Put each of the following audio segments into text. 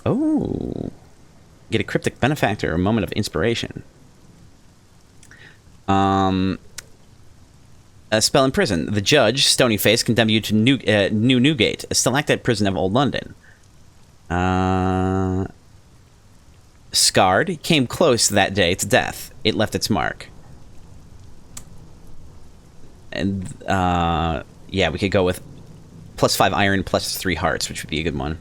Oh. Get a cryptic benefactor, a moment of inspiration. A spell in prison. The judge, Stony Face, condemned you to New Newgate, a stalactite prison of Old London. Scarred. Came close that day to death. It left its mark. And, yeah, we could go with +5 iron, +3 hearts, which would be a good one.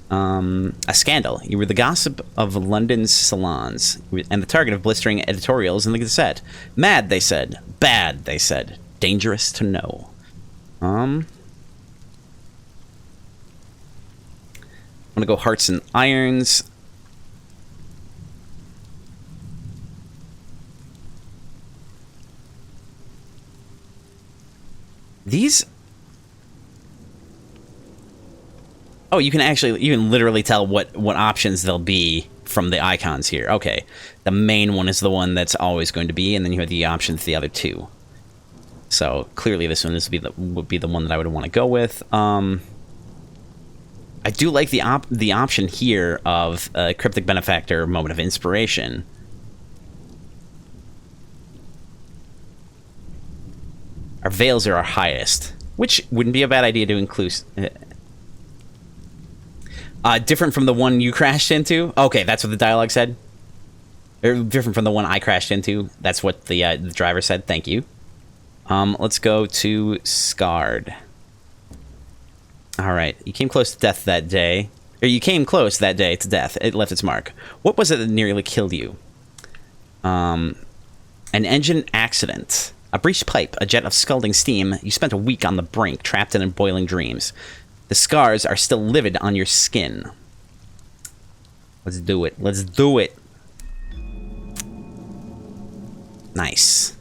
A scandal. You were the gossip of London's salons, and the target of blistering editorials in the Gazette. Mad, they said. Bad, they said. Dangerous to know. I'm gonna go hearts and irons. These... Oh, you can literally tell what options there'll be from the icons here. Okay. The main one is the one that's always going to be, and then you have the options for the other two. So, clearly this one would be the one that I would want to go with. I do like the option here of Cryptic Benefactor, Moment of Inspiration. Our veils are our highest, which wouldn't be a bad idea to include. Different from the one you crashed into? Okay, that's what the dialogue said? Or different from the one I crashed into? That's what the driver said. Thank you. Let's go to Scarred. Alright, you came close to death that day. Or you came close that day to death. It left its mark. What was it that nearly killed you? An engine accident. A breached pipe, a jet of scalding steam. You spent a week on the brink, trapped in boiling dreams. The scars are still livid on your skin. Let's do it. Let's do it. Nice.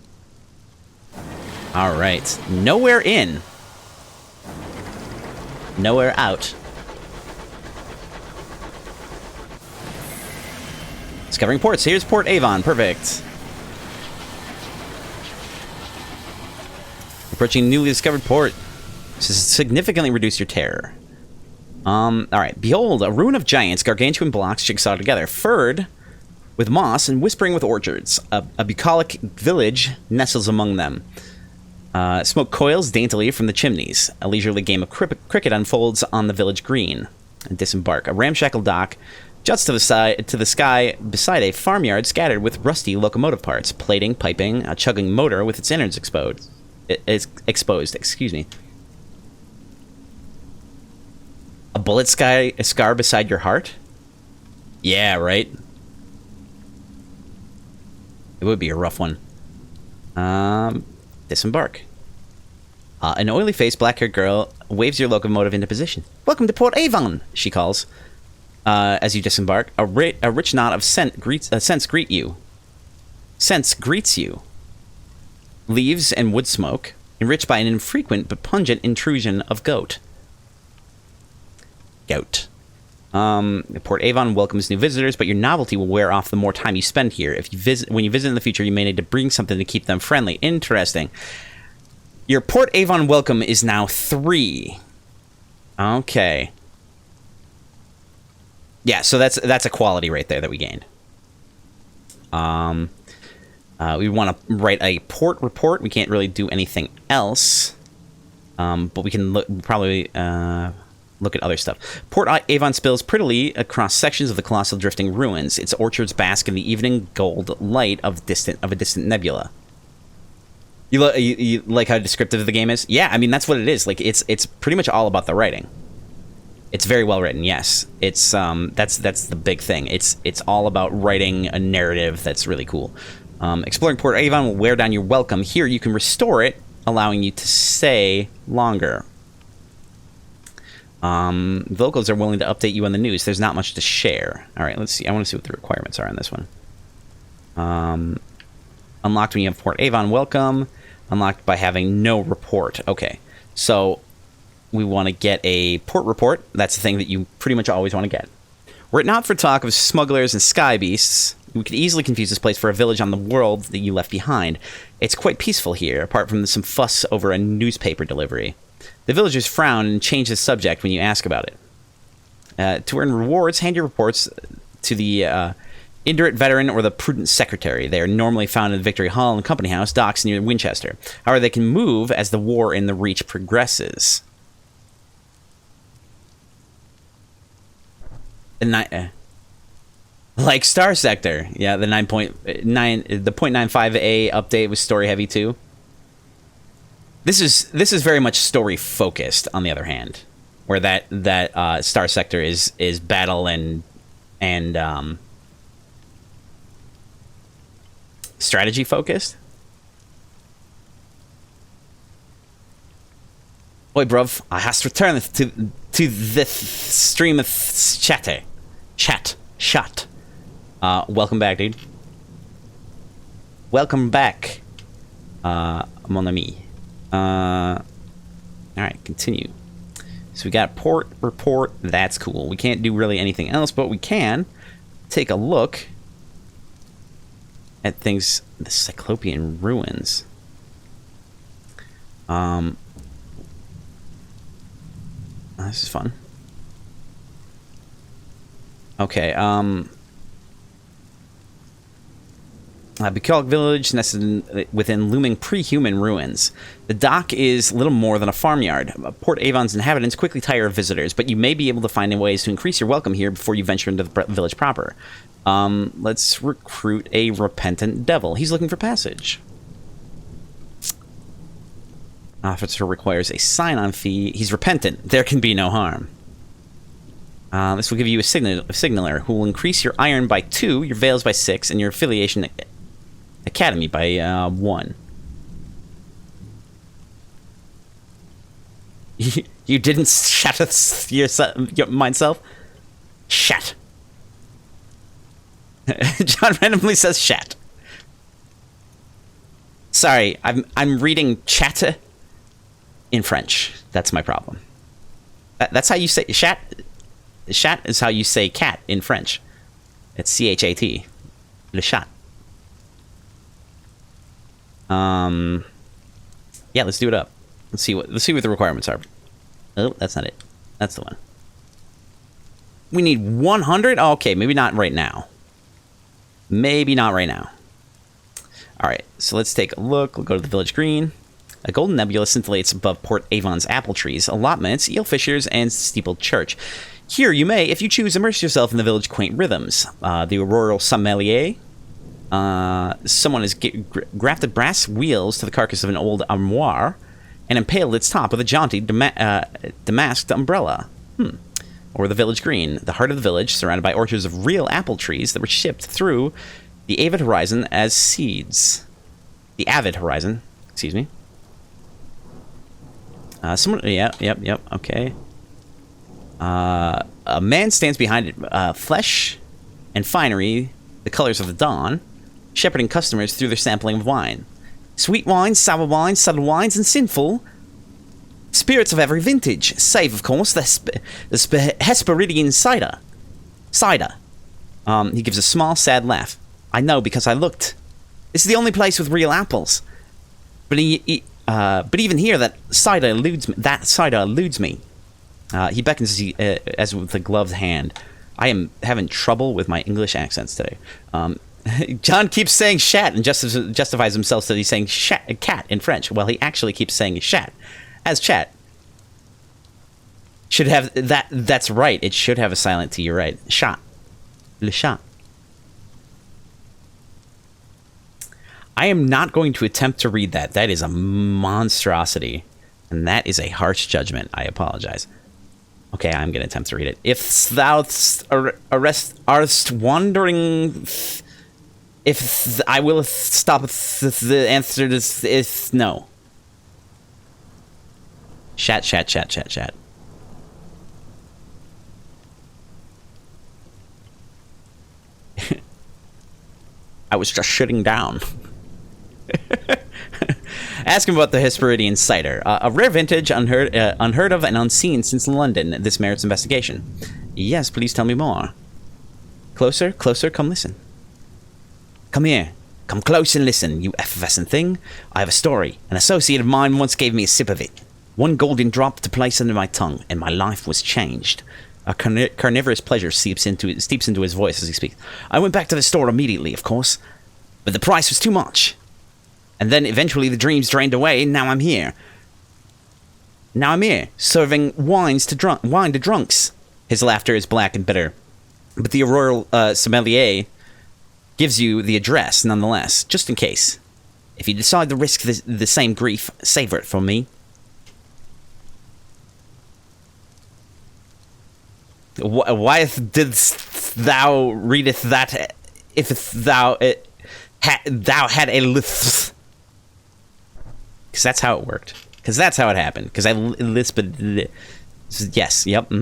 Alright. Nowhere in. Nowhere out. Discovering ports. Here's Port Avon. Perfect. Approaching newly discovered port. This has significantly reduced your terror. Alright. Behold, a ruin of giants, gargantuan blocks jigsawed together, furred with moss and whispering with orchards. A bucolic village nestles among them. Smoke coils daintily from the chimneys. A leisurely game of cricket unfolds on the village green. Disembark. A ramshackle dock juts to the sky beside a farmyard scattered with rusty locomotive parts. Plating, piping, a chugging motor with its innards exposed. Excuse me. A bullet scar beside your heart? Yeah, right? It would be a rough one. Disembark. An oily-faced, black-haired girl waves your locomotive into position. Welcome to Port Avon, she calls. As you disembark, a rich knot of scents greet you. Scents greets you. Leaves and wood smoke, enriched by an infrequent but pungent intrusion of goat. Goat. Port Avon welcomes new visitors, but your novelty will wear off the more time you spend here. When you visit in the future, you may need to bring something to keep them friendly. Interesting. Your Port Avon welcome is now 3. Okay. Yeah, so that's a quality right there that we gained. We want to write a port report. We can't really do anything else, but we can probably look at other stuff. Port Avon spills prettily across sections of the colossal drifting ruins. Its orchards bask in the evening gold light of a distant nebula. You like how descriptive the game is? Yeah, I mean that's what it is. Like it's pretty much all about the writing. It's very well written. Yes, it's that's the big thing. It's all about writing a narrative that's really cool. Exploring Port Avon will wear down your welcome. Here you can restore it, allowing you to stay longer. Locals are willing to update you on the news. There's not much to share. All right, let's see. I want to see what the requirements are on this one. Unlocked when you have Port Avon welcome. Unlocked by having no report. Okay, so we want to get a port report. That's the thing that you pretty much always want to get. Were it not for talk of smugglers and sky beasts, we could easily confuse this place for a village on the world that you left behind. It's quite peaceful here, apart from some fuss over a newspaper delivery. The villagers frown and change the subject when you ask about it. To earn rewards, hand your reports to the Indurate Veteran or the Prudent Secretary. They are normally found in the Victory Hall and Company House, docks near Winchester. However, they can move as the war in the Reach progresses. Like Star Sector. Yeah, the 9.9, the 0.95A update was story heavy too. This is very much story focused, on the other hand, where that Star Sector is battle and strategy focused. Oi, bruv, I has returned to this stream of chat. Welcome back, dude. Welcome back, mon ami. All right, continue. So we got port report. That's cool. We can't do really anything else, but we can take a look at things. The Cyclopean ruins. This is fun. Okay. Bucolic village nested within looming pre-human ruins. The dock is little more than a farmyard. Port Avon's inhabitants quickly tire of visitors, but you may be able to find ways to increase your welcome here before you venture into the village proper. Let's recruit a repentant devil. He's looking for passage. Officer requires a sign-on fee. He's repentant. There can be no harm. This will give you a signaler who will increase your iron by 2, your veils by 6, and your affiliation academy by 1. You didn't shatter your myself? Shat. John randomly says shat. Sorry, I'm reading chat in French. That's my problem. That's how you say shat. Chat is how you say cat in French. It's C-H-A-T. Le chat. Yeah, let's do it up. Let's see what the requirements are. Oh, that's not it. That's the one. We need 100? Oh, okay, maybe not right now. Maybe not right now. All right, so let's take a look. We'll go to the village green. A golden nebula scintillates above Port Avon's apple trees, allotments, eel fishers, and steepled church. Here you may, if you choose, immerse yourself in the village quaint rhythms. The Auroral Sommelier. Someone has grafted brass wheels to the carcass of an old armoire and impaled its top with a jaunty damasked umbrella. Or the village green, the heart of the village, surrounded by orchards of real apple trees that were shipped through the avid horizon as seeds. The avid horizon, excuse me. Yep, okay. A man stands behind it, flesh and finery, the colors of the dawn, shepherding customers through their sampling of wine. Sweet wines, sour wines, subtle wines, and sinful spirits of every vintage, save, of course, the Hesperidian cider. He gives a small, sad laugh. I know, because I looked. This is the only place with real apples. But even here, that cider eludes me. He beckons as with a gloved hand. I am having trouble with my English accents today. John keeps saying shat and justifies himself that he's saying cat in French. Well, he actually keeps saying shat as chat. Should have that. That's right. It should have a silent T. You're right. Chat. Le chat. I am not going to attempt to read that. That is a monstrosity. And that is a harsh judgment. I apologize. Okay, I'm going to attempt to read it. If thou art wandering, if I will stop, the answer is no. Chat. I was just shutting down. Ask him about the Hesperidian cider. A rare vintage, unheard of and unseen since London. This merits investigation. Yes, please tell me more. Closer, come listen. Come here. Come close and listen, you effervescent thing. I have a story. An associate of mine once gave me a sip of it. One golden drop to place under my tongue, and my life was changed. A carnivorous pleasure steeps into his voice as he speaks. I went back to the store immediately, of course, but the price was too much. And then eventually the dreams drained away, and now I'm here. Serving wine to drunks. His laughter is black and bitter. But the Auroral Sommelier gives you the address, nonetheless, just in case. If you decide to risk the same grief, savor it for me. Why didst thou readeth that if thou had a lisp? Because that's how it worked. Because that's how it happened. Because I lisped. Yes, yep,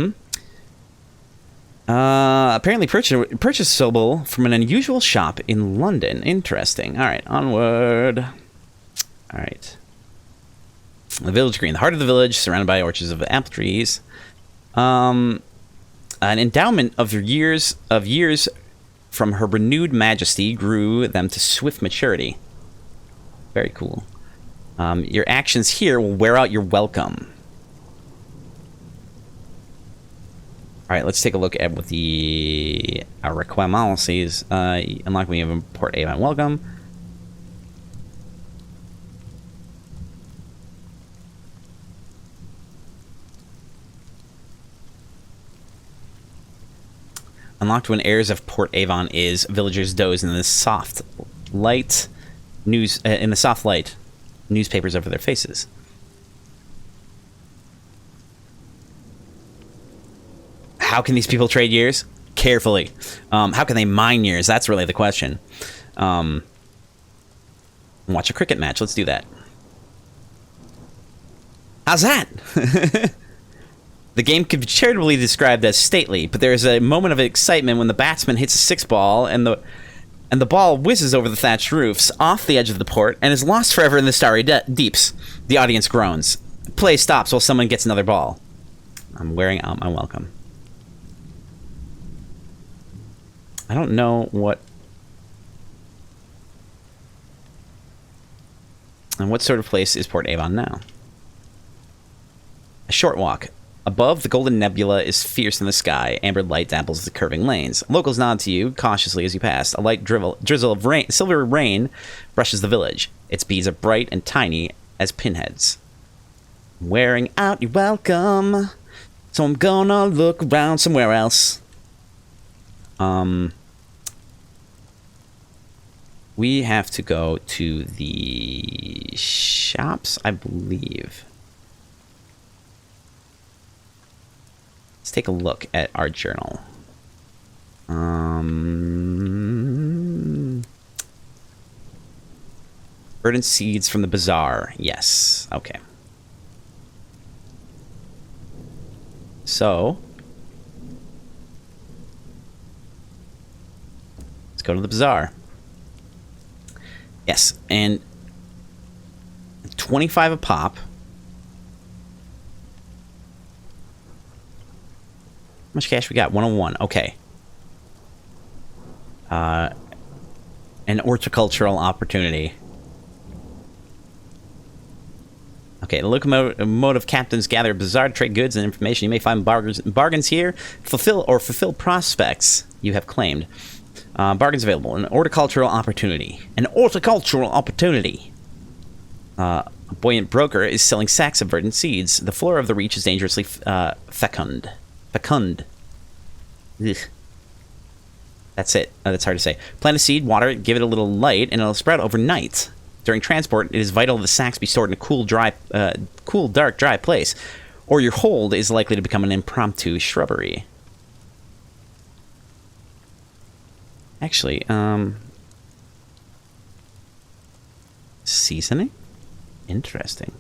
apparently purchasable from an unusual shop in London. Interesting. Alright, onward. Alright. The village green. The heart of the village, surrounded by orchards of apple trees. An endowment of years from her renewed majesty grew them to swift maturity. Very cool. Your actions here will wear out your welcome. Alright, let's take a look at what the requirement says. Unlock when you have import Avon welcome. Unlocked when heirs of Port Avon is villagers doze in the soft light newspapers over their faces. How can these people trade years? Carefully. How can they mine years? That's really the question. Watch a cricket match. Let's do that. How's that? The game could be charitably described as stately, but there is a moment of excitement when the batsman hits a six ball and the ball whizzes over the thatched roofs, off the edge of the port, and is lost forever in the starry deeps. The audience groans. Play stops while someone gets another ball. I'm wearing out my welcome. I don't know what... And what sort of place is Port Avon now? A short walk. Above, the golden nebula is fierce in the sky. Amber light dapples the curving lanes. Locals nod to you cautiously as you pass. A light drizzle of rain, silver rain brushes the village. Its beads are bright and tiny as pinheads. Wearing out your welcome, so I'm gonna look around somewhere else. We have to go to the shops, I believe. Let's take a look at our journal. Verdant seeds from the Bazaar. Yes. Okay. So, let's go to the Bazaar. Yes, and 25 a pop. How much cash we got? 101. Okay. An horticultural opportunity. Okay, the locomotive captains gather Bazaar to trade goods and information. You may find bargains here. Fulfill prospects you have claimed. Bargains available. An horticultural opportunity. An horticultural opportunity. A buoyant broker is selling sacks of verdant seeds. The floor of the reach is dangerously fecund. Fecund. Ugh. That's it. That's hard to say. Plant a seed, water it, give it a little light, and it'll sprout overnight. During transport, it is vital the sacks be stored in a cool, dark, dry place, or your hold is likely to become an impromptu shrubbery. Actually, seasoning? Interesting.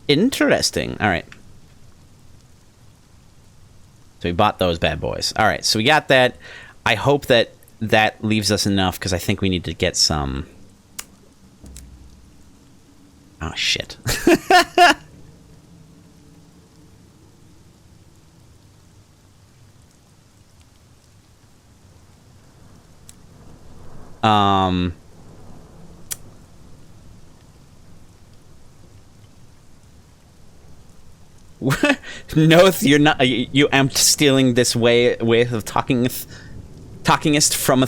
Interesting. All right. So we bought those bad boys. All right, so we got that. I hope that that leaves us enough, because I think we need to get some... Oh, shit. No, you're not. You am stealing this way of talkingest from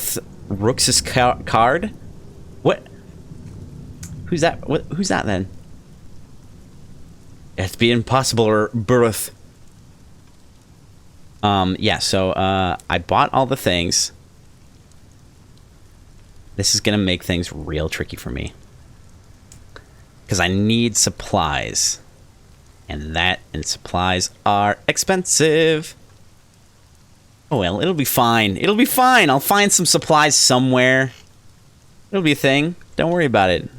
Rooks's card. What? Who's that? Who's that then? It'd be impossible, Burith. Yeah. So I bought all the things. This is gonna make things real tricky for me because I need supplies. And supplies are expensive. Oh well, it'll be fine. It'll be fine. I'll find some supplies somewhere. It'll be a thing. Don't worry about it.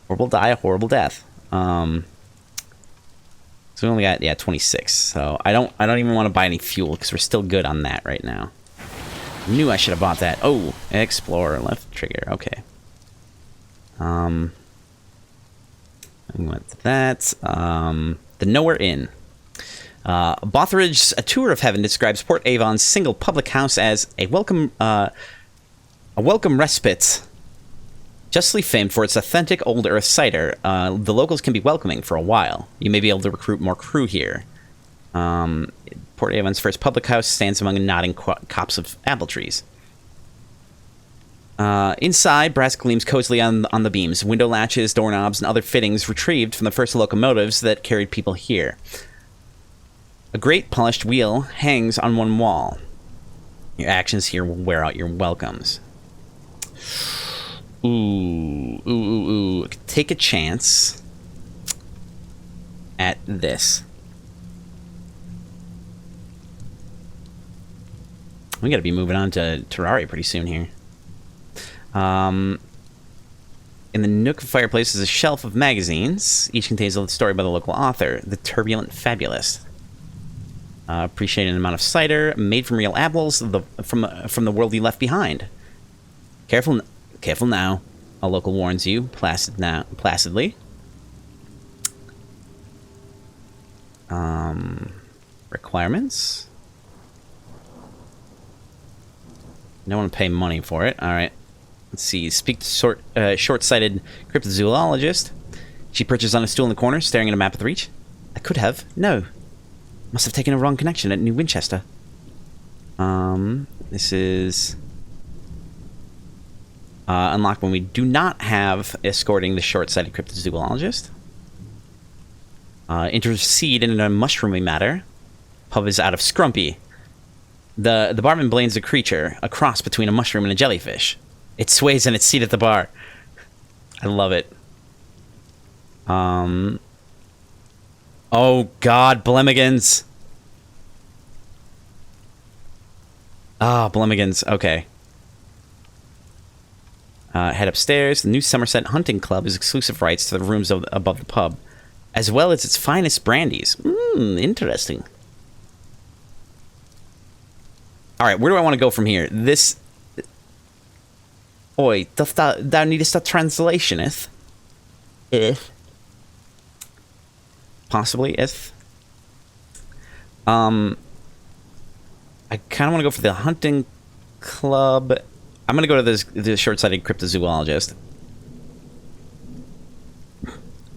Or we'll die a horrible death. So we only got 26. So I don't even want to buy any fuel because we're still good on that right now. Knew I should have bought that. Oh, Explorer, left trigger. Okay. We went to that. The Nowhere Inn. Botheridge's A Tour of Heaven describes Port Avon's single public house as a welcome respite. Justly famed for its authentic old earth cider, the locals can be welcoming for a while. You may be able to recruit more crew here. Port Avon's first public house stands among nodding copse of apple trees. Inside, brass gleams cozily on the beams. Window latches, doorknobs, and other fittings retrieved from the first locomotives that carried people here. A great polished wheel hangs on one wall. Your actions here will wear out your welcomes. Ooh. Take a chance at this. We gotta be moving on to Terraria pretty soon here. In the nook of fireplace is a shelf of magazines. Each contains a story by the local author, the Turbulent Fabulist. Appreciate an amount of cider made from real apples from the world you left behind. Careful now, a local warns you, placidly. Requirements. No one pay money for it. All right. Let's see. Speak to short-sighted cryptozoologist. She perches on a stool in the corner, staring at a map of the reach. I could have. No. Must have taken a wrong connection at New Winchester. This is unlocked when we do not have escorting the short-sighted cryptozoologist. Intercede in a mushroomy matter. Pub is out of scrumpy. The barman blames a creature, a cross between a mushroom and a jellyfish. It sways in its seat at the bar. I love it. Oh God, Blemigans. Blemigans. Okay. Head upstairs. The new Somerset Hunting Club is exclusive rights to the rooms above the pub, as well as its finest brandies. Interesting. All right, where do I want to go from here? This. Oi, doth thou needest a translationeth? If. Possibly, if. I kind of want to go for the hunting club. I'm going to go to the short-sighted cryptozoologist.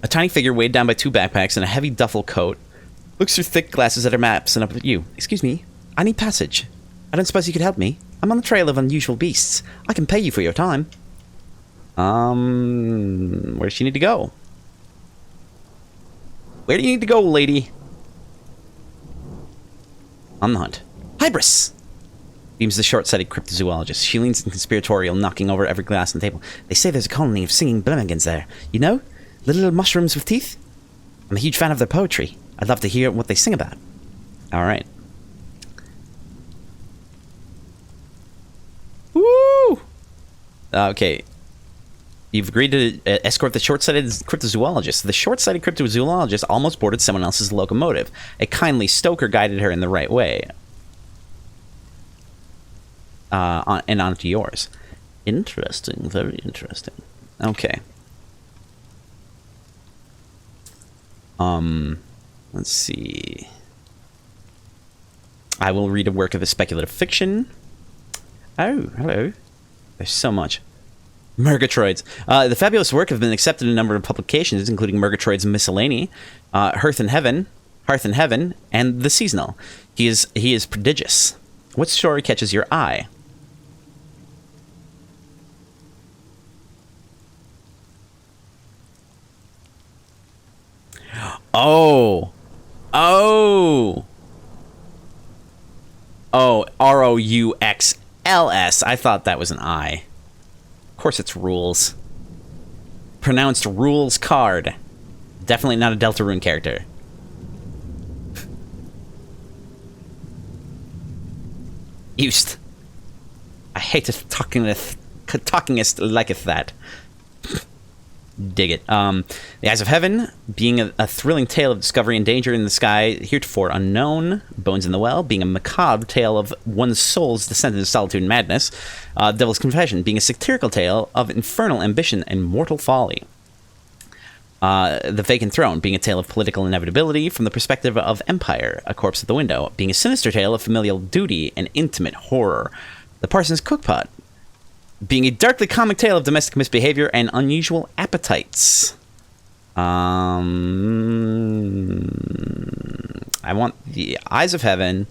A tiny figure weighed down by two backpacks and a heavy duffel coat looks through thick glasses at her maps and up at you. Excuse me, I need passage. I don't suppose you could help me? I'm on the trail of unusual beasts. I can pay you for your time. Where does she need to go? Where do you need to go, lady? On the hunt. Hybris! Beams the short-sighted cryptozoologist. She leans in conspiratorial, knocking over every glass on the table. They say there's a colony of singing Blemigans there. You know? Little mushrooms with teeth? I'm a huge fan of their poetry. I'd love to hear what they sing about. Alright. Woo! Okay. You've agreed to escort the short-sighted cryptozoologist. The short-sighted cryptozoologist almost boarded someone else's locomotive. A kindly stoker guided her in the right way. And onto yours. Interesting. Very interesting. Okay. Let's see. I will read a work of the speculative fiction. Oh, hello. There's so much. Murgatroyds. The fabulous work have been accepted in a number of publications, including Murgatroyd's Miscellany, Hearth and Heaven, Hearth in Heaven, and The Seasonal. He is prodigious. What story catches your eye? Oh. Oh. Oh, Rouxls. I thought that was an I. Of course it's rules. Pronounced rules card. Definitely not a Deltarune character. Used. I hate talkingest liketh that. Dig it. The Eyes of Heaven, being a thrilling tale of discovery and danger in the sky, heretofore unknown. Bones in the Well, being a macabre tale of one's soul's descent into solitude and madness. Devil's Confession, being a satirical tale of infernal ambition and mortal folly. The Vacant Throne, being a tale of political inevitability from the perspective of empire. A Corpse at the Window, being a sinister tale of familial duty and intimate horror. The Parson's Cookpot, being a darkly comic tale of domestic misbehavior and unusual appetites. I want the Eyes of Heaven.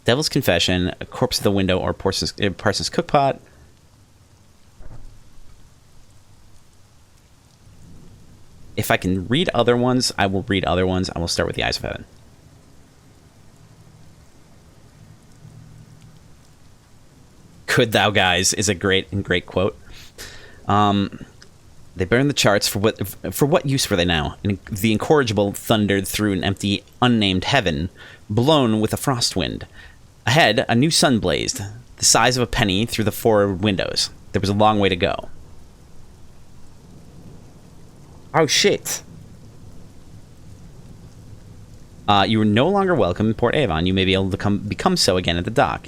Devil's Confession, A Corpse at the Window, or Parson's Cookpot. If I can read other ones, I will read other ones. I will start with the Eyes of Heaven. Could thou guys is a great quote. They burned the charts for what use were they now? And the incorrigible thundered through an empty, unnamed heaven, blown with a frost wind. Ahead, a new sun blazed, the size of a penny through the forward windows. There was a long way to go. Oh shit! You are no longer welcome in Port Avon. You may be able to become so again at the dock.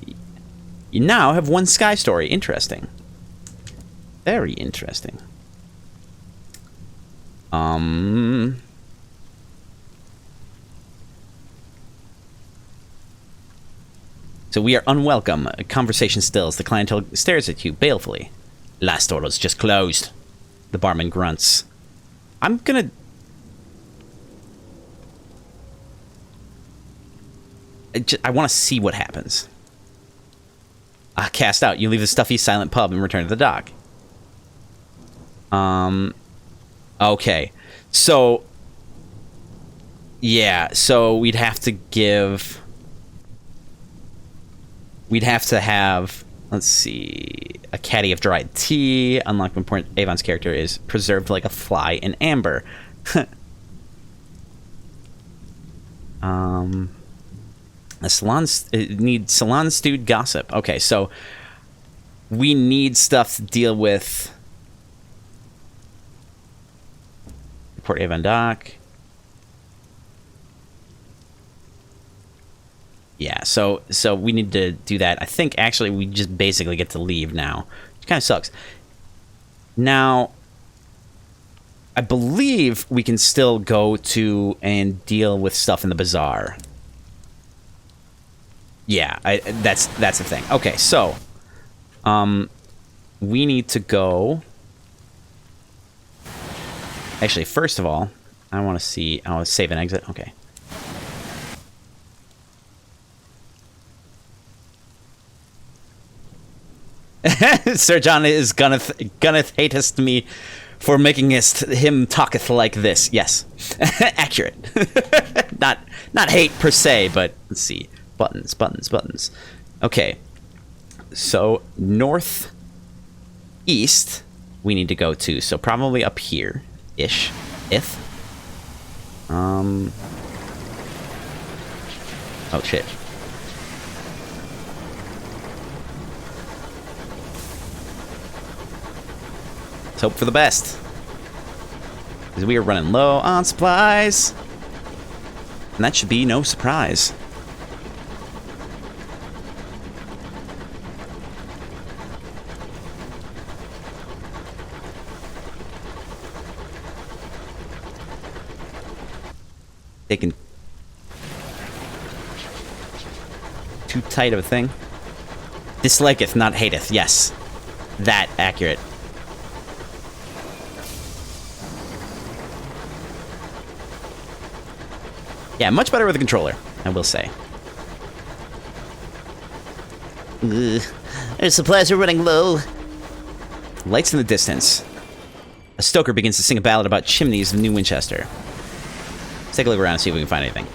You now have one sky story. Interesting. Very interesting. So we are unwelcome. A conversation stills. The clientele stares at you balefully. Last order's just closed. The barman grunts. I'm gonna... I want to see what happens. Cast out. You leave the stuffy, silent pub and return to the dock. Okay. So... yeah, so we'd have to give... we'd have to have... let's see... a caddy of dried tea. Unlocked when Avon's character is preserved like a fly in amber. A salon... need salon stewed gossip. Okay, so... we need stuff to deal with... Port Avon Dock. Yeah, so we need to do that. I think, actually, we just basically get to leave now. Which kind of sucks. Now, I believe we can still go to and deal with stuff in the Bazaar. Yeah, that's the thing. Okay, so... we need to go... actually, first of all, I want to see... I want to save and exit. Okay. Sir John is gonna hatest me for making him talketh like this. Yes. Accurate. Not hate per se, but let's see. Buttons. Okay. So, northeast we need to go to. So, probably up here-ish. Oh, shit. Let's hope for the best. Because we are running low on supplies. And that should be no surprise. Taking too tight of a thing. Disliketh, not hateth. Yes. That accurate. Yeah, much better with a controller, I will say. Our supplies are running low. Lights in the distance. A stoker begins to sing a ballad about chimneys of New Winchester. Let's take a look around and see if we can find anything.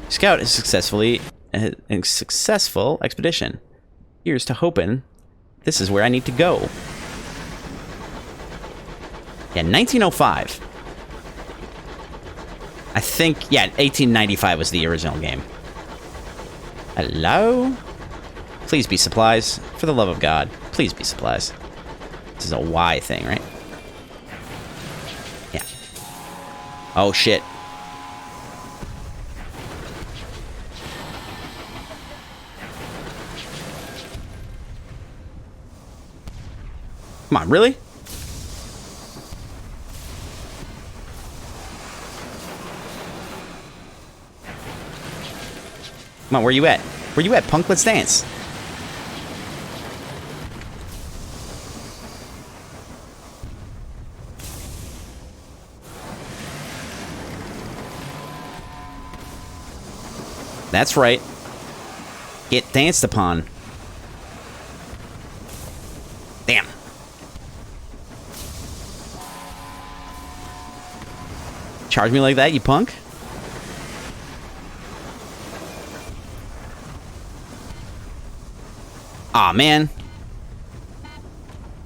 Scout is a successful expedition. Here's to hoping this is where I need to go. Yeah, 1905. I think, yeah, 1895 was the original game. Hello? Please be supplies. For the love of God, please be supplies. This is a Y thing, right? Yeah. Oh, shit. Come on, really? Come on, where you at? Where you at, punk? Let's dance. That's right. Get danced upon. Damn. Charge me like that, you punk? Aw, man.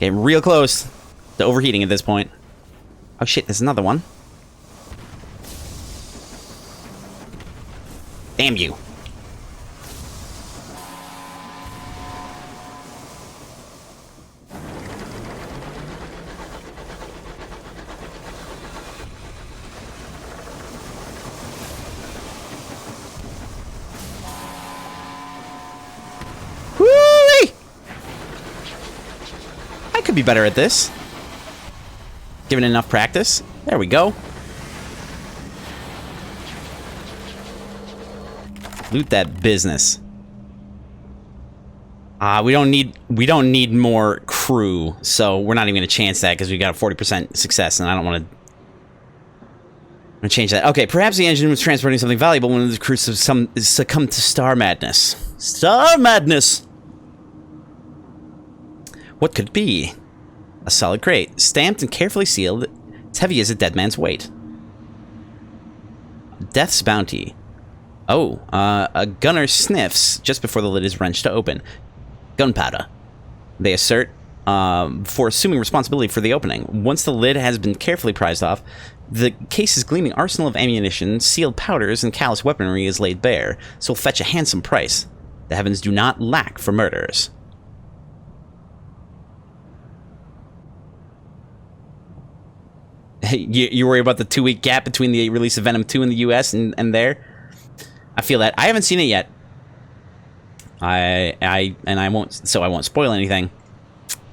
Getting real close to overheating at this point. Oh shit, there's another one. Damn you. Whee! I could be better at this. Given enough practice. There we go. Loot that business. We don't need more crew, so we're not even gonna chance that because we got a 40% success, and I don't want to change that. Okay, perhaps the engine was transporting something valuable when the crew succumbed to star madness. Star madness. What could it be? A solid crate, stamped and carefully sealed. It's heavy as a dead man's weight. Death's bounty. Oh, a gunner sniffs just before the lid is wrenched to open. Gunpowder. They assert, for assuming responsibility for the opening. Once the lid has been carefully prized off, the case's gleaming arsenal of ammunition, sealed powders, and callous weaponry is laid bare, so will fetch a handsome price. The heavens do not lack for murderers. You worry about the 2-week gap between the release of Venom 2 in the US and there? I feel that. I haven't seen it yet. I won't spoil anything.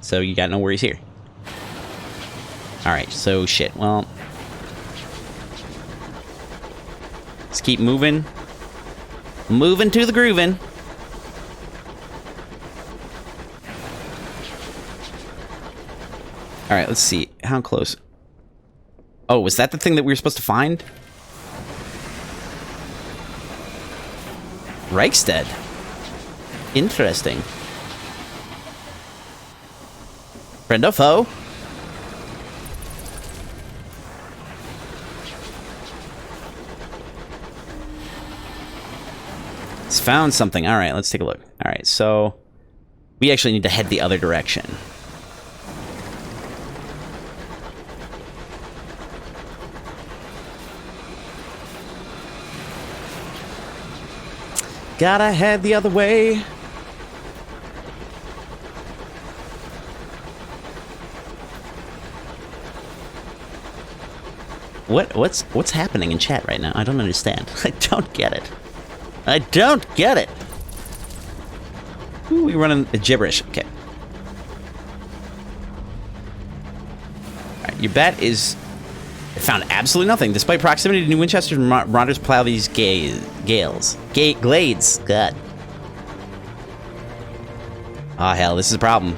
So you got no worries here. Alright, so shit. Well, let's keep moving. Moving to the grooving. Alright, let's see. How close? Oh, was that the thing that we were supposed to find? Reichstead. Interesting. Friend or foe? It's found something. Alright, let's take a look. Alright, so we actually need to head the other direction. Gotta head the other way. What's happening in chat right now? I don't understand. I don't get it. I don't get it. Ooh, we running gibberish. Okay. Alright, your bet is... It found absolutely nothing. Despite proximity to New Winchester, marauders plow these glades. God. Oh, hell, this is a problem.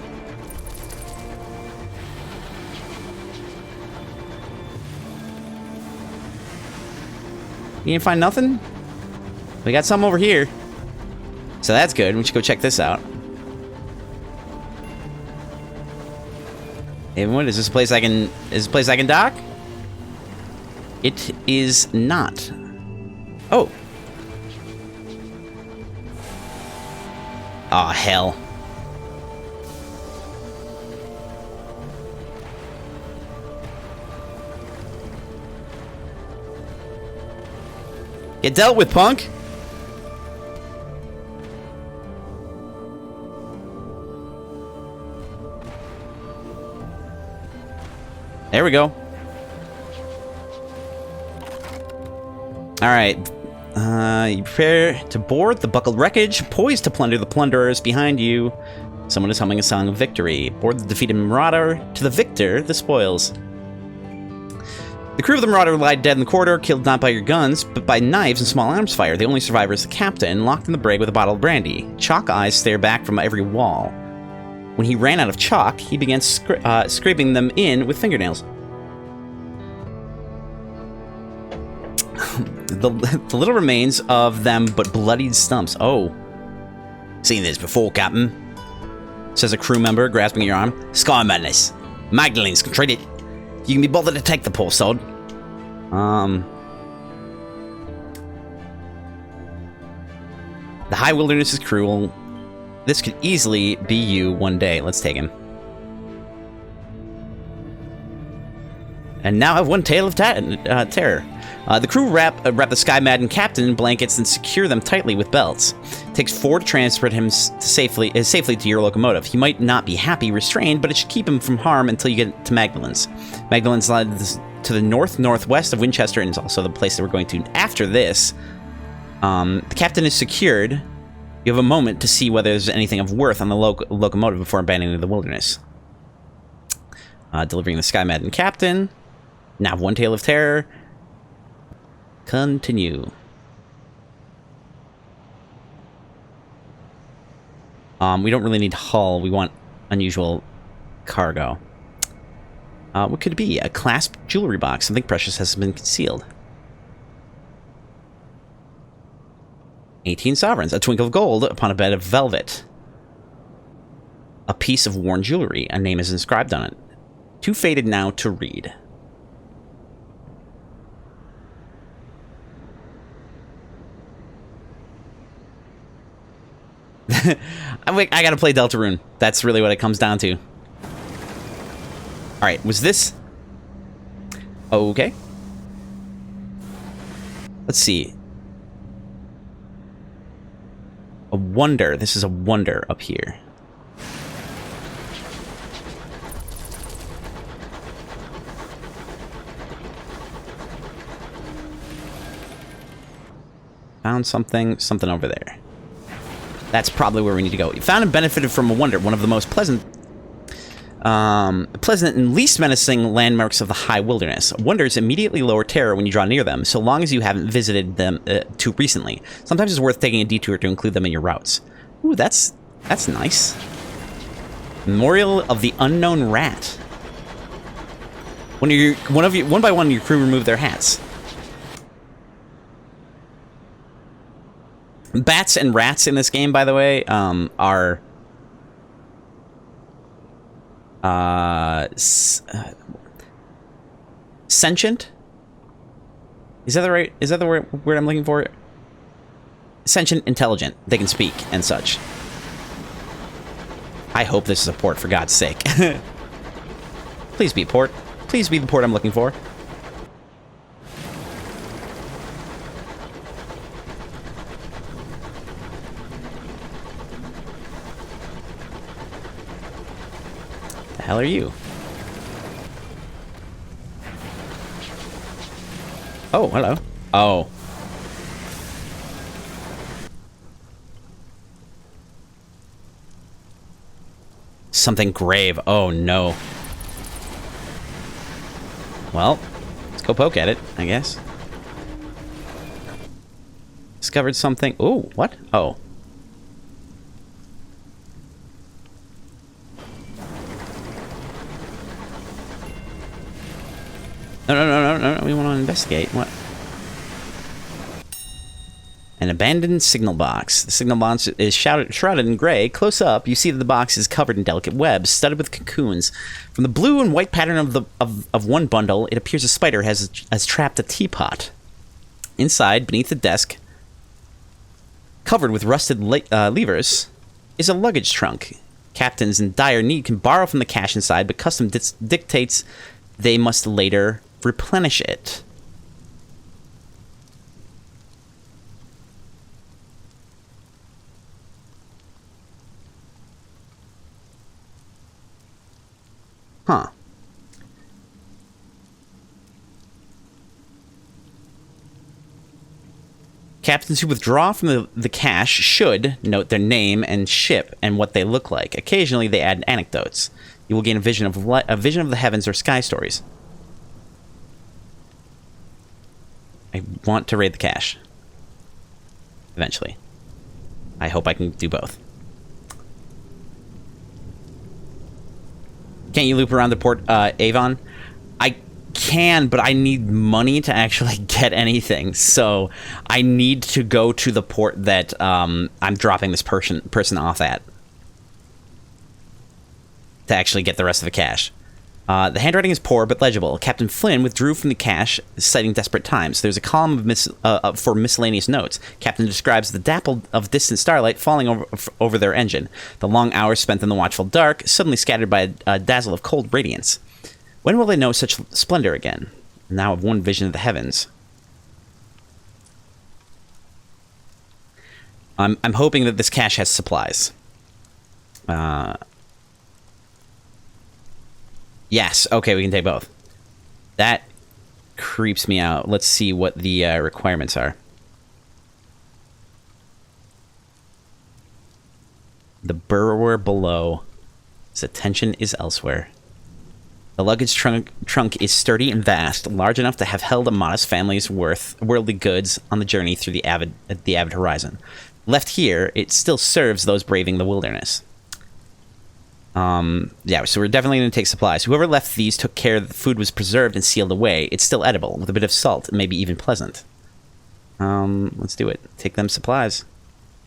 You didn't find nothing? We got some over here. So that's good. We should go check this out. Avon, is this a place I can... Is this a place I can dock? It is not. Oh. Aw, hell. Get dealt with, punk! There we go. Alright. You prepare to board the buckled wreckage, poised to plunder the plunderers behind you. Someone is humming a song of victory. Board the defeated Marauder. To the victor, the spoils. The crew of the Marauder lied dead in the corridor, killed not by your guns, but by knives and small arms fire. The only survivor is the captain, locked in the brig with a bottle of brandy. Chalk eyes stare back from every wall. When he ran out of chalk, he began scraping them in with fingernails. the little remains of them but bloodied stumps. Oh. Seen this before, Captain, says a crew member, grasping your arm. Sky madness. Magdalene's contrited. You can be bothered to take the poor sod. The high wilderness is cruel. This could easily be you one day. Let's take him. And now I've one tale of terror. The crew wrap the sky-maddened captain in blankets and secure them tightly with belts. It takes 4 to transport him safely to your locomotive. He might not be happy restrained, but it should keep him from harm until you get to Magdalen's. Magdalen's lies to the northwest of Winchester, and is also the place that we're going to after this. The captain is secured. You have a moment to see whether there's anything of worth on the locomotive before abandoning the wilderness. Delivering the sky-maddened captain. Now one tale of terror. Continue. We don't really need hull. We want unusual cargo. What could it be? A clasped jewelry box. Something precious has been concealed. 18 sovereigns. A twinkle of gold upon a bed of velvet. A piece of worn jewelry. A name is inscribed on it. Too faded now to read. I gotta play Deltarune. That's really what it comes down to. Alright, was this... Okay. Let's see. A wonder. This is a wonder up here. Found something over there. That's probably where we need to go. You found and benefited from a wonder, one of the most pleasant and least menacing landmarks of the high wilderness. Wonders immediately lower terror when you draw near them, so long as you haven't visited them too recently. Sometimes it's worth taking a detour to include them in your routes. Ooh, that's nice. Memorial of the Unknown Rat. One by one, your crew remove their hats. Bats and rats in this game, by the way, are sentient. Is that the word I'm looking for? Sentient, intelligent. They can speak and such. I hope this is a port, for God's sake. Please be a port. Please be the port I'm looking for. The hell are you? Oh, hello. Oh. Something grave. Oh, no. Well, let's go poke at it, I guess. Discovered something. Ooh, what? Oh. No. We want to investigate. What? An abandoned signal box. The signal box is shrouded in gray. Close up, you see that the box is covered in delicate webs, studded with cocoons. From the blue and white pattern of one bundle, it appears a spider has trapped a teapot. Inside, beneath the desk, covered with rusted levers, is a luggage trunk. Captains in dire need can borrow from the cash inside, but custom dictates they must later replenish it. Huh. Captains who withdraw from the cache should note their name and ship and what they look like. Occasionally, they add anecdotes. You will gain a vision of the heavens or sky stories. I want to raid the cache. Eventually. I hope I can do both. Can't you loop around the port, Avon? I can, but I need money to actually get anything. So I need to go to the port that I'm dropping this person off at to actually get the rest of the cash. The handwriting is poor but legible. Captain Flynn withdrew from the cache, citing desperate times. There's a column for miscellaneous notes. Captain describes the dapple of distant starlight falling over their engine. The long hours spent in the watchful dark, suddenly scattered by a dazzle of cold radiance. When will they know such splendor again? Now of one vision of the heavens. I'm hoping that this cache has supplies. Yes, okay, we can take both. That creeps me out. Let's see what the requirements are. The burrower below. His attention is elsewhere. The luggage trunk is sturdy and vast, large enough to have held a modest family's worldly goods on the journey through the avid horizon. Left here, it still serves those braving the wilderness. Yeah, so we're definitely going to take supplies. Whoever left these took care that the food was preserved and sealed away. It's still edible, with a bit of salt, and maybe even pleasant. Let's do it. Take them supplies.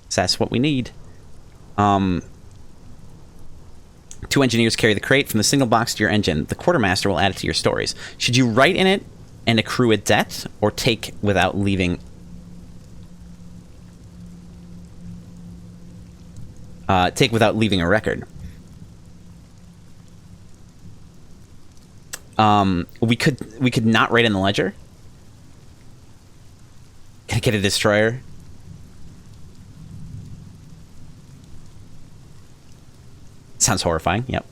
So that's what we need. 2 engineers carry the crate from the signal box to your engine. The quartermaster will add it to your stories. Should you write in it and accrue a debt, or take without leaving... take without leaving a record? We could not write in the ledger. Can I get a destroyer? Sounds horrifying. Yep.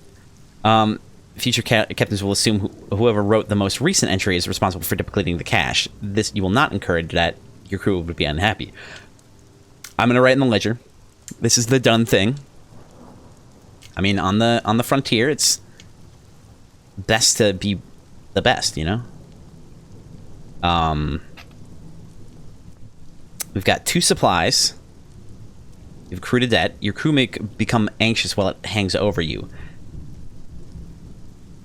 Future captains will assume whoever wrote the most recent entry is responsible for depleting the cache. This you will not encourage that. Your crew would be unhappy. I'm gonna write in the ledger. This is the done thing. I mean, on the frontier, it's best to be the best, you know? We've got 2 supplies. You've accrued a debt. Your crew may become anxious while it hangs over you.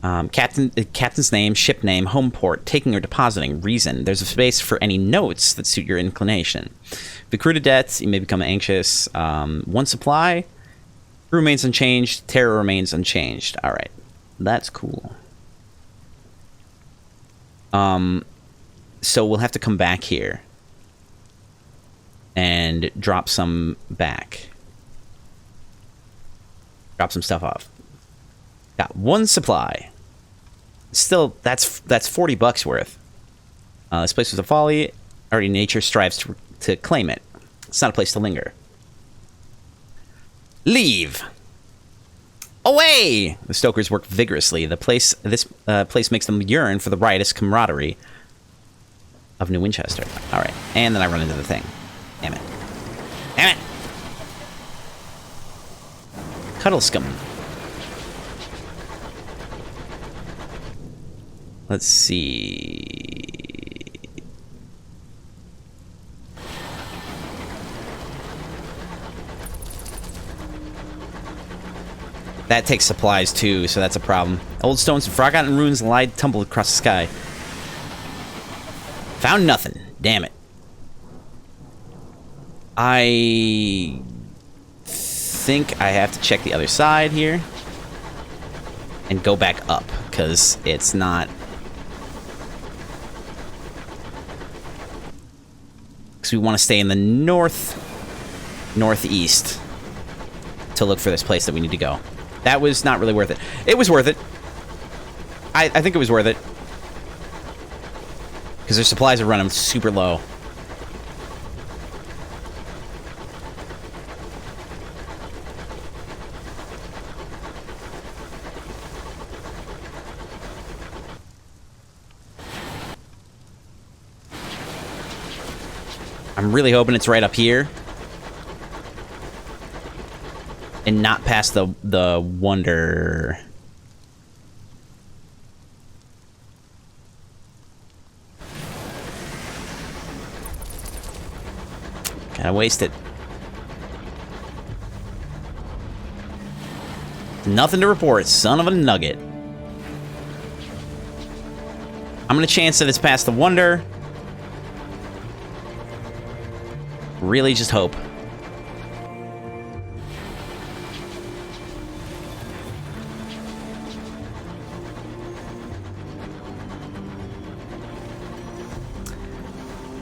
Captain's name, ship name, home port, taking or depositing, reason. There's a space for any notes that suit your inclination. If you accrued a debt, you may become anxious. 1 supply. Crew remains unchanged. Terror remains unchanged. All right. That's cool. So we'll have to come back here and drop some back. Drop some stuff off. Got 1 supply. Still, that's $40 worth. This place was a folly. Already nature strives to claim it. It's not a place to linger. Leave. Away! The stokers work vigorously. This place makes them yearn for the riotous camaraderie of New Winchester. All right, and then I run into the thing. Damn it! Damn it! Cuddle scum. Let's see. That takes supplies too, so that's a problem. Old stones and forgotten ruins lie tumbled across the sky. Found nothing. Damn it. I think I have to check the other side here and go back up, because it's not... Because we want to stay in the northeast to look for this place that we need to go. That was not really worth it. It was worth it. I think it was worth it. Because their supplies are running super low. I'm really hoping it's right up here. And not past the wonder. Gotta waste it. Nothing to report, son of a nugget. I'm gonna chance that it's past the wonder. Really just hope.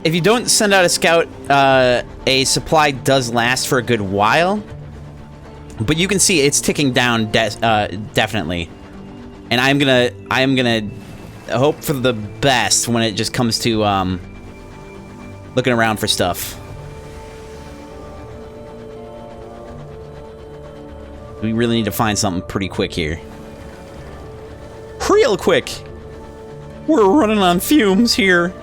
If you don't send out a scout, a supply does last for a good while. But you can see it's ticking down definitely. And I'm gonna hope for the best when it just comes to looking around for stuff. We really need to find something pretty quick here. Real quick! We're running on fumes here.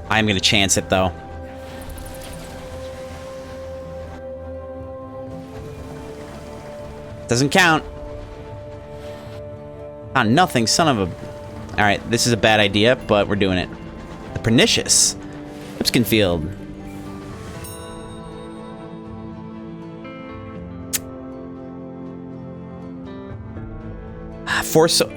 I'm gonna chance it, though. Doesn't count. Ah, nothing, son of a... Alright, this is a bad idea, but we're doing it. The Pernicious. Lipskin Field.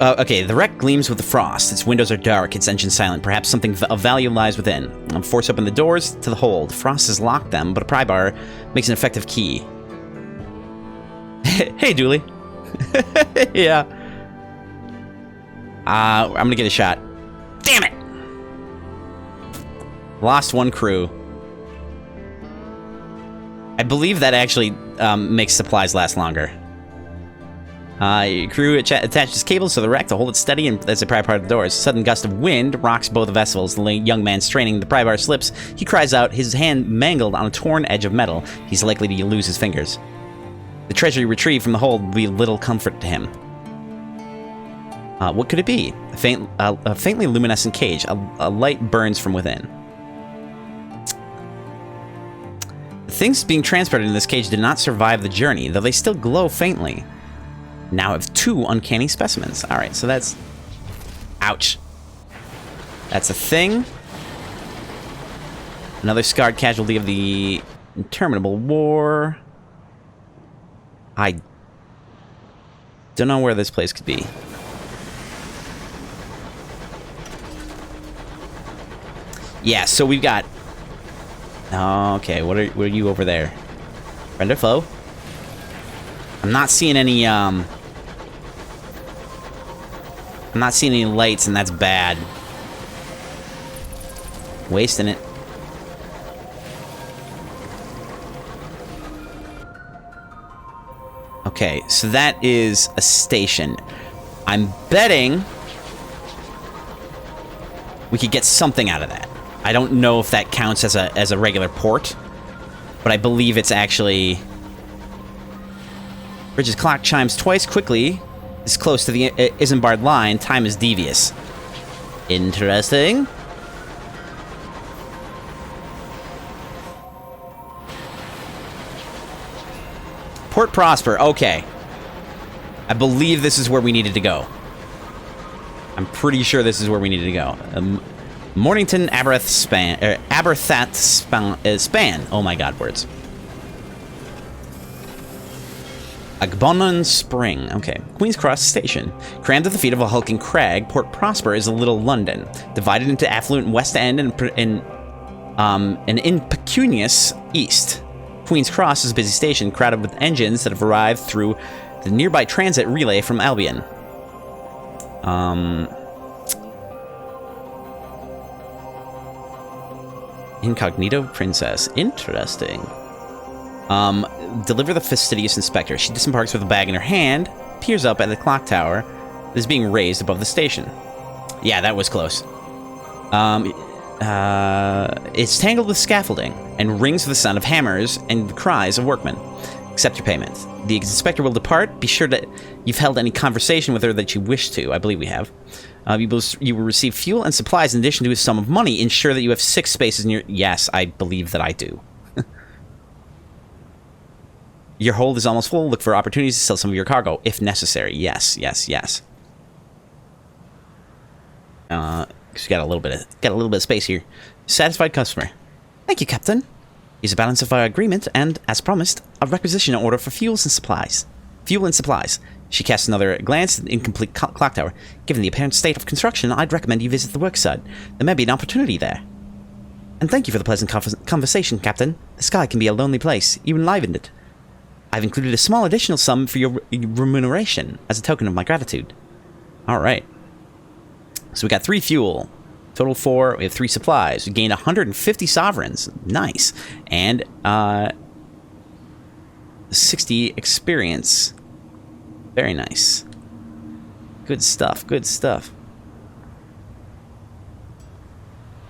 Okay, the wreck gleams with the frost. Its windows are dark, its engine silent. Perhaps something of value lies within. Force open the doors to the hold. Frost has locked them, but a pry bar makes an effective key. Hey, Dooley. Yeah. I'm gonna get a shot. Damn it! Lost one crew. I believe that actually makes supplies last longer. Your crew attaches cables to the wreck to hold it steady and as they pry apart the doors. A sudden gust of wind rocks both vessels. The young man straining, the pry bar slips. He cries out, his hand mangled on a torn edge of metal. He's likely to lose his fingers. The treasure you retrieve from the hold will be little comfort to him. What could it be? A faintly luminescent cage. A light burns from within. The things being transported in this cage did not survive the journey, though they still glow faintly. Now I have 2 uncanny specimens. Alright, so that's... Ouch. That's a thing. Another scarred casualty of the interminable war. I don't know where this place could be. Yeah, so we've got... Okay, what are you over there? Friend or foe? I'm not seeing any, I'm not seeing any lights, and that's bad. Wasting it. Okay, so that is a station. I'm betting we could get something out of that. I don't know if that counts as a regular port, but I believe it's actually... Bridge's clock chimes twice quickly. Is close to the Isambard line. Time is devious. Interesting. Port Prosper. Okay. I believe this is where we needed to go. I'm pretty sure this is where we needed to go. Mornington Aberth Span. Aberthat Span. Oh my god, words. Agbonon Spring. Okay. Queen's Cross Station. Crammed at the feet of a hulking crag, Port Prosper is a little London, divided into affluent West End and an impecunious East. Queen's Cross is a busy station, crowded with engines that have arrived through the nearby transit relay from Albion. Incognito Princess. Interesting. Deliver the Fastidious Inspector. She disembarks with a bag in her hand, peers up at the clock tower that is being raised above the station. Yeah, that was close. It's tangled with scaffolding and rings with the sound of hammers and the cries of workmen. Accept your payment. The inspector will depart. Be sure that you've held any conversation with her that you wish to. I believe we have. You will receive fuel and supplies in addition to a sum of money. Ensure that you have 6 spaces in your... Yes, I believe that I do. Your hold is almost full. Look for opportunities to sell some of your cargo, if necessary. Yes, yes, yes. Cause we got a little bit of space here. Satisfied customer. Thank you, Captain. Here's a balance of our agreement, and, as promised, a requisition order for fuels and supplies. Fuel and supplies. She casts another glance at the incomplete clock tower. Given the apparent state of construction, I'd recommend you visit the work site. There may be an opportunity there. And thank you for the pleasant conversation, Captain. The sky can be a lonely place. You enlivened it. I've included a small additional sum for your remuneration as a token of my gratitude. All right. So we got 3 fuel. Total 4. We have 3 supplies. We gained 150 sovereigns. Nice. And 60 experience. Very nice. Good stuff. Good stuff.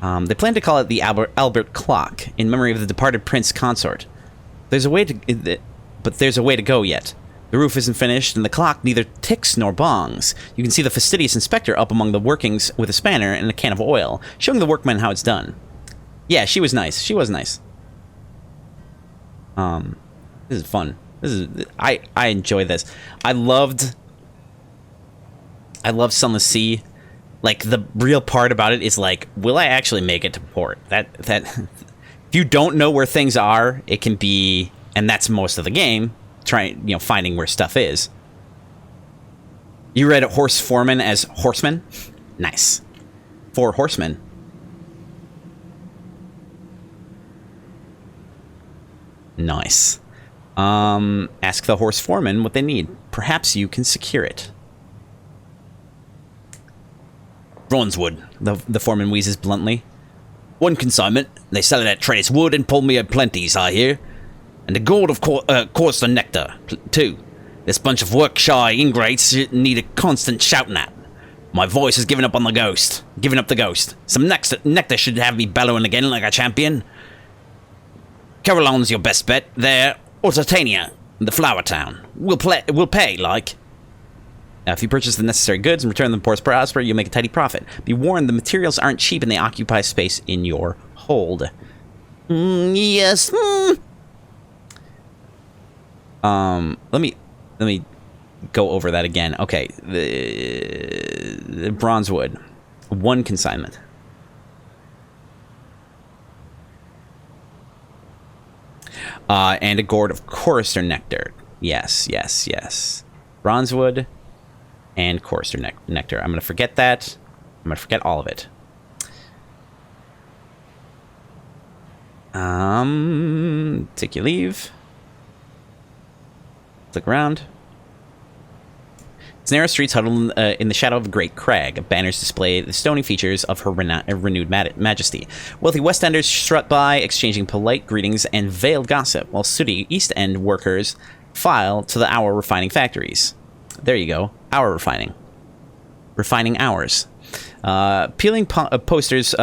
They plan to call it the Albert Clock in memory of the departed prince consort. There's a way to... But there's a way to go yet. The roof isn't finished, and the clock neither ticks nor bongs. You can see the fastidious inspector up among the workings with a spanner and a can of oil, showing the workmen how it's done. Yeah, she was nice. She was nice. This is fun. I enjoy this. I loved Sunless Sea. Like, the real part about it is, like, will I actually make it to port? That if you don't know where things are, it can be... And that's most of the game, finding where stuff is. You read Horse Foreman as Horseman? Nice. 4 horsemen. Nice. Ask the horse foreman what they need. Perhaps you can secure it. Bronzewood, the foreman wheezes bluntly. 1 consignment. They sell it at Trader's Wood and pull me a plenties, I hear. And the gold of course the nectar, 2. This bunch of work-shy ingrates need a constant shouting at. My voice has given up on the ghost. Giving up the ghost. Some nectar should have me bellowing again like a champion. Carolon's your best bet. There, or Titania, the flower town. We'll pay, like. If you purchase the necessary goods and return them to Port Prosper, you'll make a tidy profit. Be warned, the materials aren't cheap and they occupy space in your hold. Yes. Let me go over that again. Okay, the Bronzewood, 1 consignment. And a gourd of Chorister nectar. Yes, yes, yes. Bronzewood and Chorister nectar. I'm gonna forget that. I'm gonna forget all of it. Take your leave. Look around. Its narrow streets huddle in the shadow of a great crag. Banners display the stony features of her renewed majesty. Wealthy West Enders strut by, exchanging polite greetings and veiled gossip, while sooty East End workers file to the hour refining factories. There you go. Hour refining. Refining hours. Peeling posters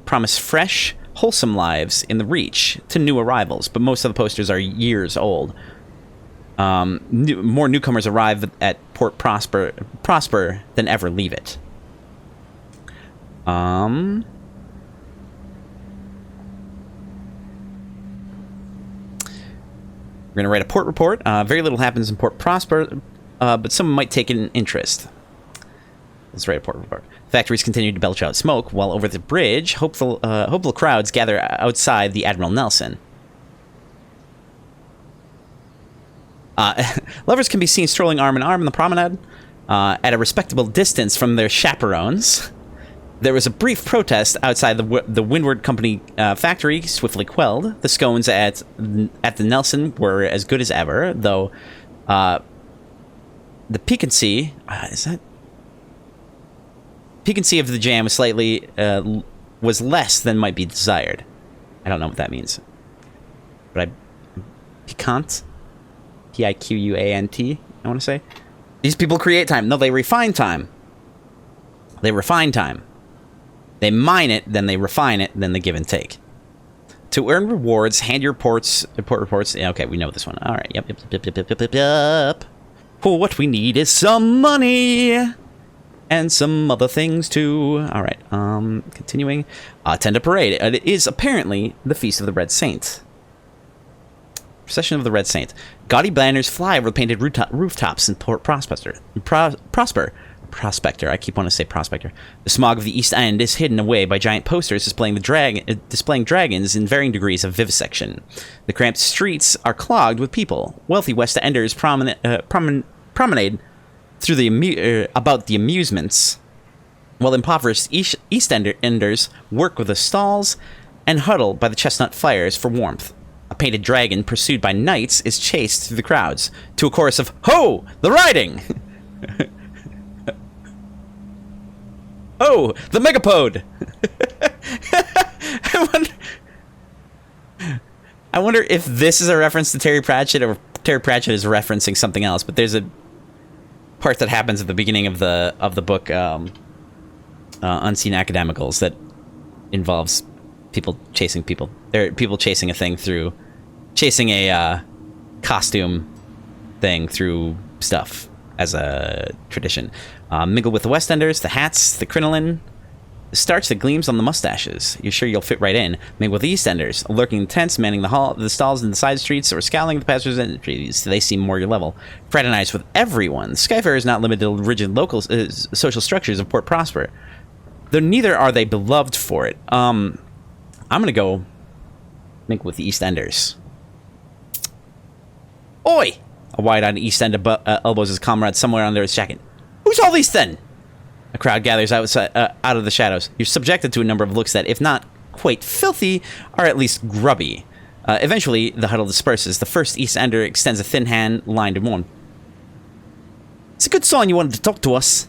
promise fresh, wholesome lives in the reach to new arrivals, but most of the posters are years old. More newcomers arrive at Port Prosper than ever leave it. We're going to write a port report. Very little happens in Port Prosper, but someone might take an interest. Let's write a port report. Factories continue to belch out smoke, while over the bridge, hopeful crowds gather outside the Admiral Nelson. Lovers can be seen strolling arm in arm on the promenade at a respectable distance from their chaperones. There was a brief protest outside the Windward Company factory, swiftly quelled. The scones at the Nelson were as good as ever, though the piquancy piquancy of the jam was slightly was less than might be desired. I don't know what that means, but piquant, Piquant. I want to say these people create time. No, they refine time. They refine time. They mine it, then they refine it, then they give and take. To earn rewards, hand your report reports. Yeah, okay, we know this one. All right. Yep. Oh, what we need is some money and some other things too. All right. Continuing. Attend a parade. It is apparently the Feast of the Red Saint. Procession of the Red Saint. Gaudy banners fly over the painted rooftops in Port Prospector. Prospector. I keep wanting to say Prospector. The smog of the East End is hidden away by giant posters displaying dragons in varying degrees of vivisection. The cramped streets are clogged with people. Wealthy West Enders promenade through about the amusements, while impoverished East Enders work with the stalls and huddle by the chestnut fires for warmth. A painted dragon pursued by knights is chased through the crowds to a chorus of "Ho! The riding!" Oh, the Megapode! I wonder if this is a reference to Terry Pratchett, or Terry Pratchett is referencing something else. But there's a part that happens at the beginning of the book, Unseen Academicals, that involves people chasing people. Or people chasing a thing through, chasing a costume thing through stuff as a tradition. Mingle with the West Enders, the hats, the crinoline, the starch that gleams on the mustaches. You're sure you'll fit right in. Mingle with the East Enders, lurking in tents, manning the stalls in the side streets, or scowling at the passers' entries. They seem more your level. Fraternize with everyone. Skyfarer is not limited to rigid local social structures of Port Prosper, though neither are they beloved for it. I'm gonna go mingle with the East Enders. Oi! A wide-eyed East End elbows his comrade somewhere under his jacket. Who's all these then? A crowd gathers outside, out of the shadows. You're subjected to a number of looks that, if not quite filthy, are at least grubby. Eventually, the huddle disperses. The first East Ender extends a thin hand, lined in one. It's a good sign you wanted to talk to us.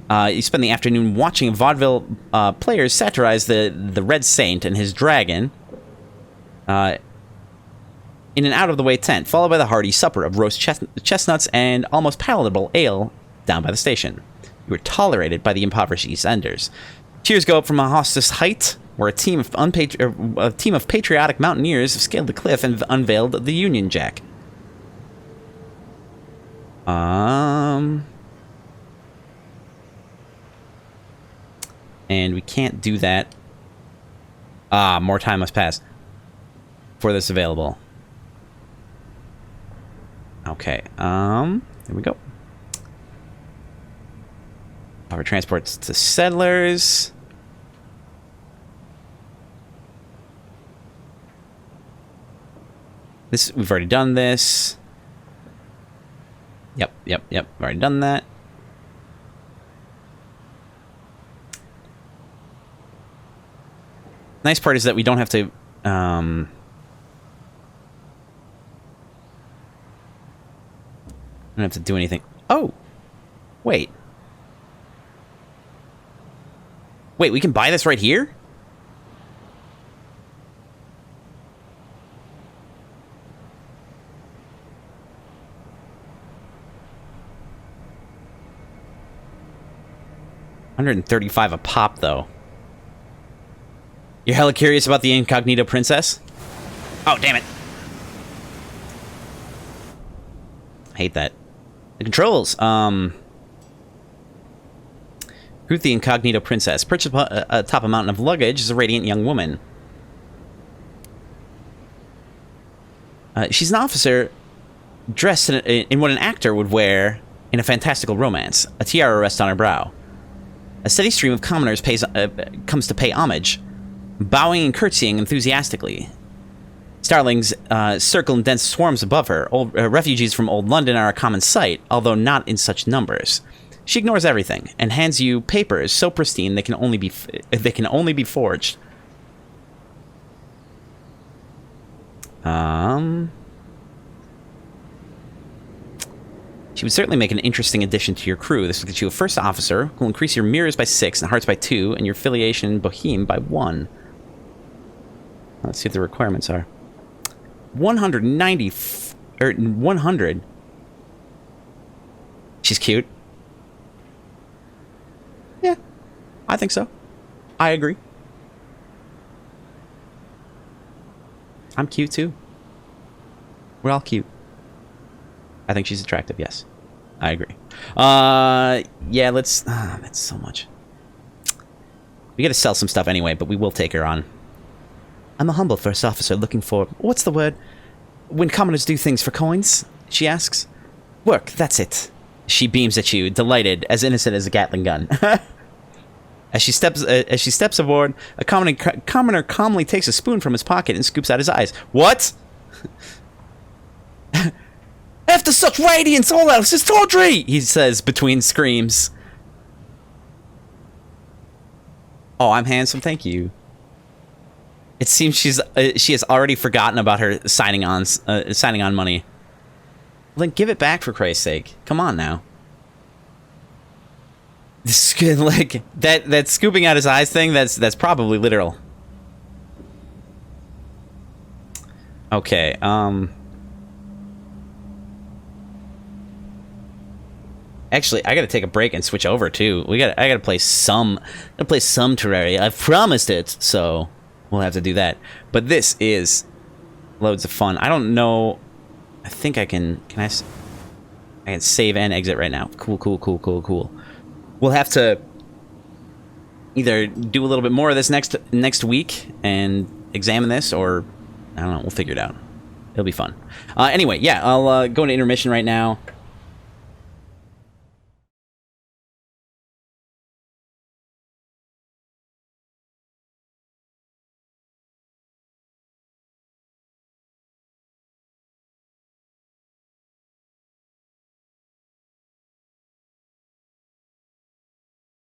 You spend the afternoon watching vaudeville players satirize the Red Saint and his dragon in an out-of-the-way tent, followed by the hearty supper of roast chestnuts and almost palatable ale down by the station. You were tolerated by the impoverished East Enders. Cheers go up from a hostess height, where a team of patriotic mountaineers have scaled the cliff and unveiled the Union Jack. And we can't do that. More time must pass before this is available. Okay, here we go. Offer transports to settlers. We've already done this. Yep. We've already done that. Nice part is that we don't have to, don't have to do anything. Oh! Wait. Wait, we can buy this right here? $135 a pop, though. You're hella curious about the Incognito Princess? Oh, damn it. I hate that. The controls. Who's the Incognito Princess? Perched atop a mountain of luggage is a radiant young woman. She's an officer dressed in what an actor would wear in a fantastical romance. A tiara rests on her brow. A steady stream of commoners comes to pay homage, bowing and curtsying enthusiastically. Starlings circle in dense swarms above her. Refugees from Old London are a common sight, although not in such numbers. She ignores everything and hands you papers so pristine they can only be forged. She would certainly make an interesting addition to your crew. This will get you a first officer, who will increase your mirrors by 6 and hearts by 2, and your affiliation in Boheme by 1. Let's see what the requirements are. 190... or 100. She's cute. Yeah, I think so. I agree. I'm cute too. We're all cute. I think she's attractive, yes. I agree. Yeah, let's... that's so much. We gotta sell some stuff anyway, but we will take her on. I'm a humble first officer looking for... What's the word? When commoners do things for coins? She asks. Work, that's it. She beams at you, delighted, as innocent as a Gatling gun. As she steps aboard, a commoner calmly takes a spoon from his pocket and scoops out his eyes. What? After such radiance, all else is tawdry, he says between screams. Oh, I'm handsome, thank you. It seems she has already forgotten about her signing on money. Well, then give it back for Christ's sake. Come on now. Like that scooping out his eyes thing, that's probably literal. Okay, actually, I gotta take a break and switch over too. I gotta play some Terraria. I've promised it, so we'll have to do that. But this is loads of fun. I don't know. I think I can. I can save and exit right now. Cool. We'll have to either do a little bit more of this next week and examine this, or I don't know. We'll figure it out. It'll be fun. Anyway, yeah, I'll go into intermission right now.